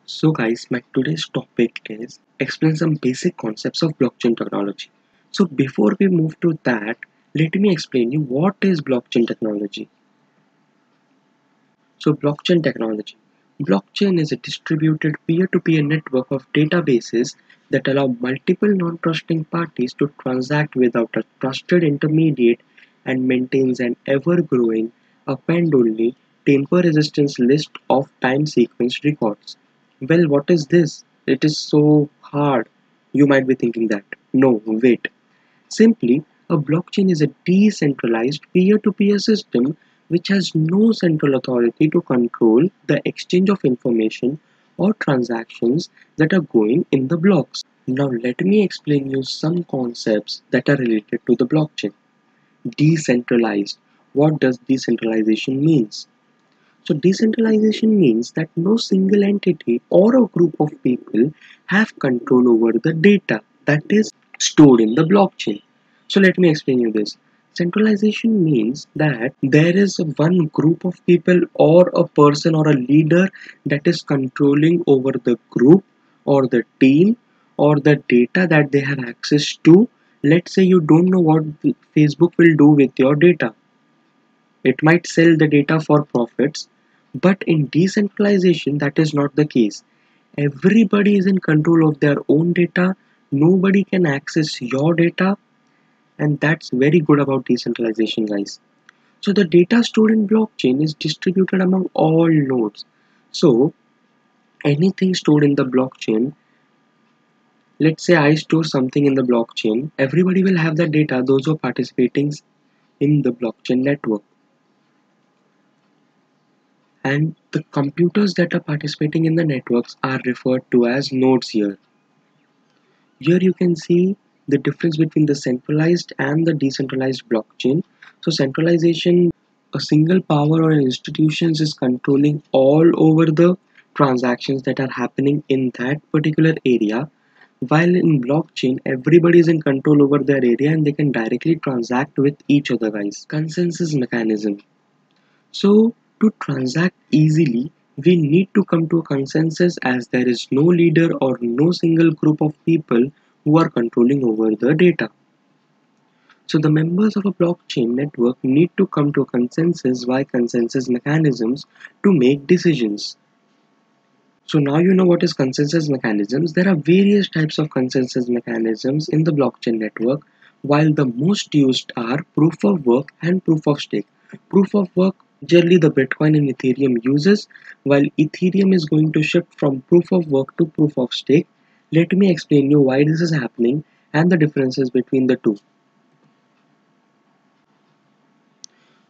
So guys, my today's topic is explain some basic concepts of blockchain technology. So before we move to that, let me explain you what is blockchain technology. So blockchain technology. Blockchain is a distributed peer-to-peer network of databases that allow multiple non-trusting parties to transact without a trusted intermediate and maintains an ever-growing, append-only, tamper-resistant list of time-sequenced records. Well, what is this? It is so hard. You might be thinking that. No, wait. Simply, a blockchain is a decentralized peer-to-peer system which has no central authority to control the exchange of information or transactions that are going in the blocks. Now let me explain you some concepts that are related to the blockchain. Decentralized. What does decentralization means? So decentralization means that no single entity or a group of people have control over the data that is stored in the blockchain. So let me explain you this. Centralization means that there is one group of people or a person or a leader that is controlling over the group or the team or the data that they have access to. Let's say you don't know what Facebook will do with your data. It might sell the data for profits, but in decentralization, that is not the case. Everybody is in control of their own data. Nobody can access your data, and that's very good about decentralization, guys. So the data stored in blockchain is distributed among all nodes. So anything stored in the blockchain, let's say I store something in the blockchain, everybody will have that data, those who are participating in the blockchain network. And the computers that are participating in the networks are referred to as nodes here. Here you can see the difference between the centralized and the decentralized blockchain. So centralization, a single power or institutions is controlling all over the transactions that are happening in that particular area, while in blockchain everybody is in control over their area and they can directly transact with each other, guys. Consensus mechanism. So, to transact easily, we need to come to a consensus as there is no leader or no single group of people who are controlling over the data. So, the members of a blockchain network need to come to a consensus via consensus mechanisms to make decisions. So, now you know what is consensus mechanisms. There are various types of consensus mechanisms in the blockchain network, while the most used are proof of work and proof of stake. Proof of work majorly the Bitcoin and Ethereum uses, while Ethereum is going to shift from proof of work to proof of stake. Let me explain you why this is happening and the differences between the two.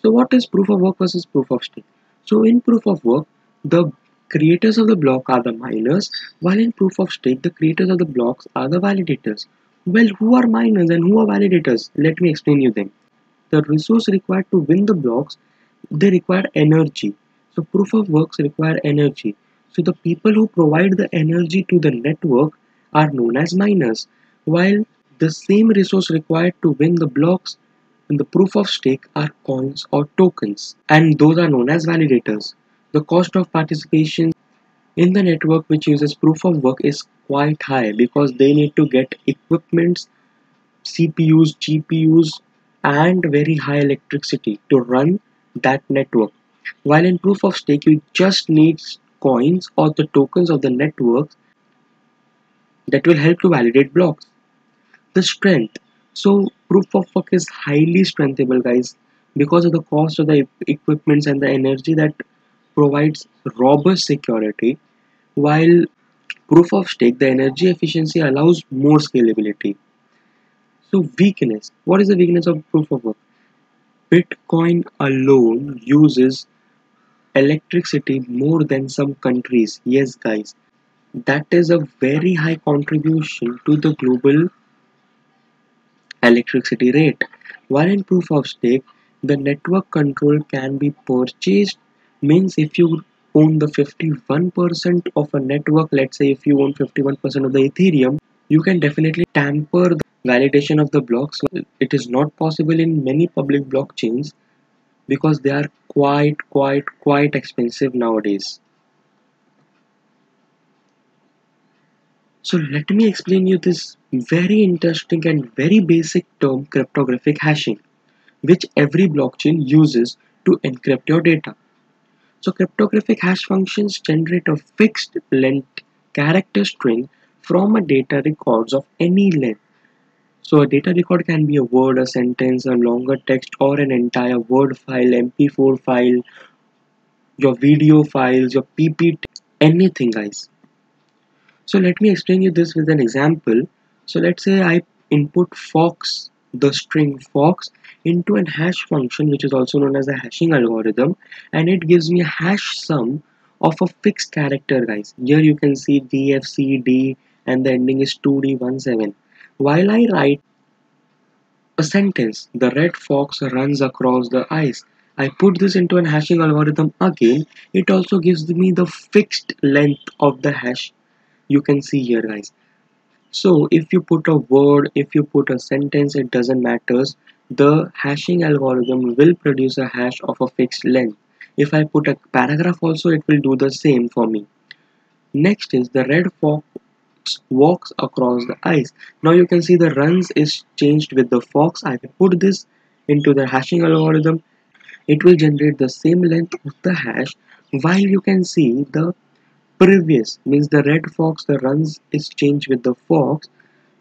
So what is proof of work versus proof of stake? So in proof of work, the creators of the block are the miners, while in proof of stake, the creators of the blocks are the validators. Well, who are miners and who are validators? Let me explain you them. The resource required to win the blocks, they require energy. So proof of works require energy. So the people who provide the energy to the network are known as miners, while the same resource required to win the blocks in the proof of stake are coins or tokens, and those are known as validators. The cost of participation in the network which uses proof of work is quite high because they need to get equipments, CPUs, GPUs, and very high electricity to run that network. While in proof of stake, you just need coins or the tokens of the network that will help to validate blocks. The strength. So proof of work is highly strengthable, guys, because of the cost of the equipments and the energy that provides robust security, while proof of stake, the energy efficiency allows more scalability. So weakness. What is the weakness of proof of work? Bitcoin alone uses electricity more than some countries. Yes, guys, that is a very high contribution to the global electricity rate. While in proof of stake, the network control can be purchased. Means if you own the 51% of a network, let's say if you own 51% of the Ethereum, you can definitely tamper the validation of the blocks. It is not possible in many public blockchains because they are quite expensive nowadays. So let me explain you this very interesting and very basic term, cryptographic hashing, which every blockchain uses to encrypt your data. So cryptographic hash functions generate a fixed length character string from a data records of any length. So a data record can be a word, a sentence, a longer text, or an entire word file, MP4 file, your video files, your PPT, anything guys. So let me explain you this with an example. So let's say I input fox, the string fox, into an hash function which is also known as a hashing algorithm, and it gives me a hash sum of a fixed character guys. Here you can see DFCD and the ending is 2D17. While I write a sentence, the red fox runs across the ice. I put this into an hashing algorithm again. It also gives me the fixed length of the hash you can see here guys. So if you put a word, if you put a sentence, it doesn't matter. The hashing algorithm will produce a hash of a fixed length. If I put a paragraph also, it will do the same for me. Next is the red fox walks across the ice. Now you can see the runs is changed with the fox. I put this into the hashing algorithm. It will generate the same length of the hash, while you can see the previous means the red fox, the runs is changed with the fox.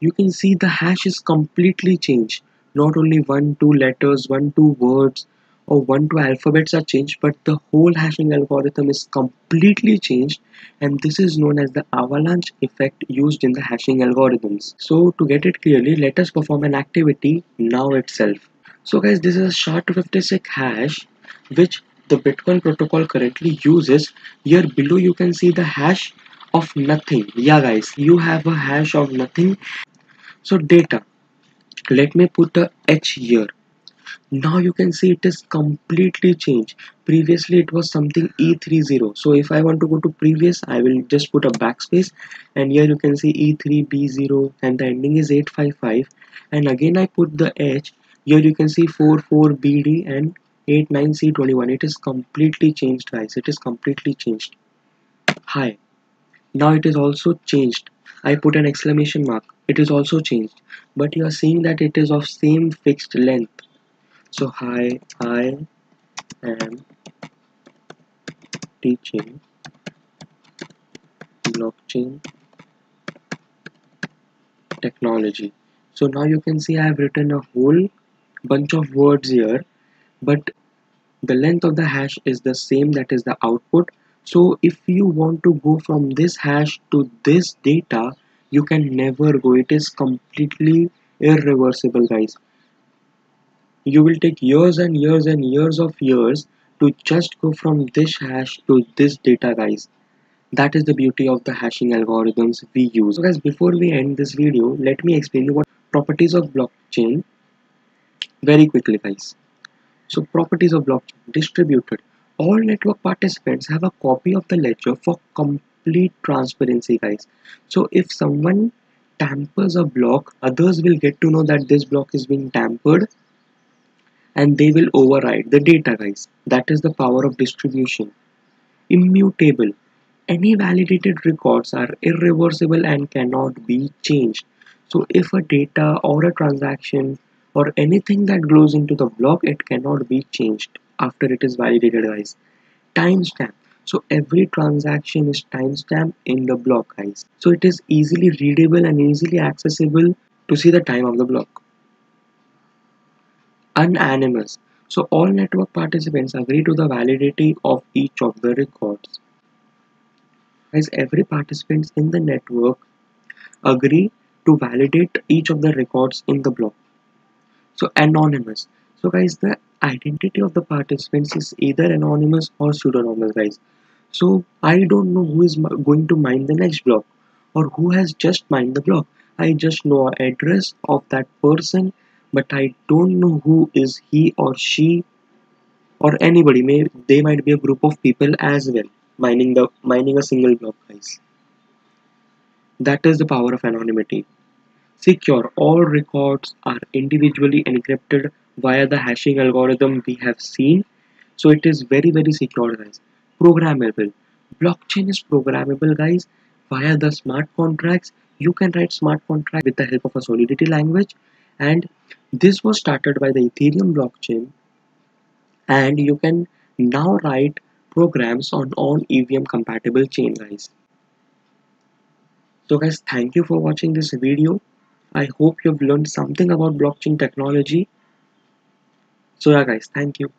You can see the hash is completely changed. Not only one two letters, one two words, or one two alphabets are changed, but the whole hashing algorithm is completely changed, and this is known as the avalanche effect used in the hashing algorithms. So to get it clearly, let us perform an activity now itself. So guys, this is a SHA-256 hash which the Bitcoin protocol currently uses. Here below you can see the hash of nothing. Yeah guys, you have a hash of nothing. So data, let me put a H here. Now you can see it is completely changed. Previously it was something E30. So if I want to go to previous, I will just put a backspace, and here you can see E3B0 and the ending is 855, and again I put the H. Here you can see 44BD and 89C21. It is completely changed guys. It is completely changed. Hi. Now it is also changed. I put an exclamation mark. It is also changed. But you are seeing that it is of same fixed length. So hi, I am teaching blockchain technology. So now you can see I have written a whole bunch of words here, but the length of the hash is the same, that is the output. So if you want to go from this hash to this data, you can never go. It is completely irreversible guys. You will take years and years and years of years to just go from this hash to this data guys. That is the beauty of the hashing algorithms we use. So guys, before we end this video, let me explain you what properties of blockchain very quickly guys. So properties of blockchain: distributed. All network participants have a copy of the ledger for complete transparency guys. So if someone tampers a block, others will get to know that this block is being tampered, and they will override the data guys. That is the power of distribution. Immutable. Any validated records are irreversible and cannot be changed. So if a data or a transaction or anything that goes into the block, it cannot be changed after it is validated guys. Timestamp. So every transaction is timestamped in the block guys. So it is easily readable and easily accessible to see the time of the block. Unanimous. So all network participants agree to the validity of each of the records. Guys, every participant in the network agree to validate each of the records in the block. So anonymous. So guys, the identity of the participants is either anonymous or pseudonymous guys. So I don't know who is going to mine the next block or who has just mined the block. I just know the address of that person, but I don't know who is he or she or anybody. May they might be a group of people as well mining a single block guys. That is the power of anonymity. Secure. All records are individually encrypted via the hashing algorithm we have seen. So it is very secure guys. Programmable. Blockchain is programmable guys via the smart contracts. you can write smart contract with the help of a Solidity language, and this was started by the Ethereum blockchain, and you can now write programs on all EVM compatible chain, guys. So guys, thank you for watching this video. I hope you've learned something about blockchain technology. So yeah guys, thank you.